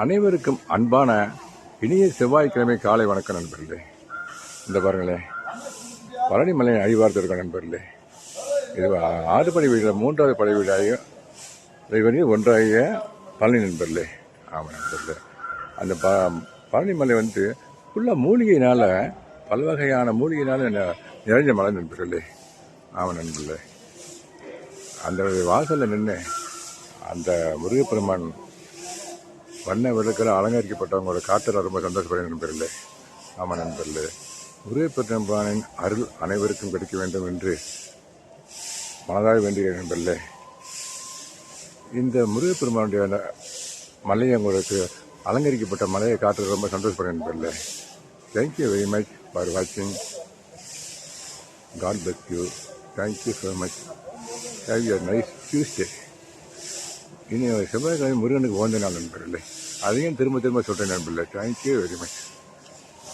அனைவருக்கும் அன்பான இனிய செவ்வாய்க்கிழமை காலை வணக்கம் நண்பர்களே. இந்த பாருங்களேன், பழனி மலை அடிவாரத்தில் இருக்க நண்பர்களே. இது 6 படை வீடு, 3வது படை வீடாக ஒன்றாகிய பழனி நண்பர்களே. ஆமாம் நண்பர்களே, அந்த பழனி மலை ஃபுல்லாக மூலிகையினால், பல வகையான மூலிகையினால் நிறைஞ்ச மலை நண்பர்களே. ஆமாம் நண்பர்களே, அந்த வாசலில் நின்று அந்த முருகப்பெருமான் வண்ண விளக்கில் அலங்கரிக்கப்பட்டவங்களோட காற்றில் ரொம்ப சந்தோஷப்படுற நண்பர்களே. ஆமாம் நண்பர்களே, முருகப்பெருமானின் அருள் அனைவருக்கும் கிடைக்க வேண்டும் என்று மனதாக வேண்டிய நண்பர்களே. இந்த முருகப்பெருமானுடைய மலையை உங்களுக்கு அலங்கரிக்கப்பட்ட மலையை காற்று ரொம்ப சந்தோஷப்படுற நண்பர்களே. தேங்க்யூ வெரி மச் ஃபார் வாட்சிங். God bless you. Thank you so much. Have you nice Tuesday. இனி செவ்வாய்க்கிழமை முருகனுக்கு ஓந்த நாள் நண்பர்களே. அதையும் திரும்ப சொல்கிறேன் நண்பர்களே. Thank you very much.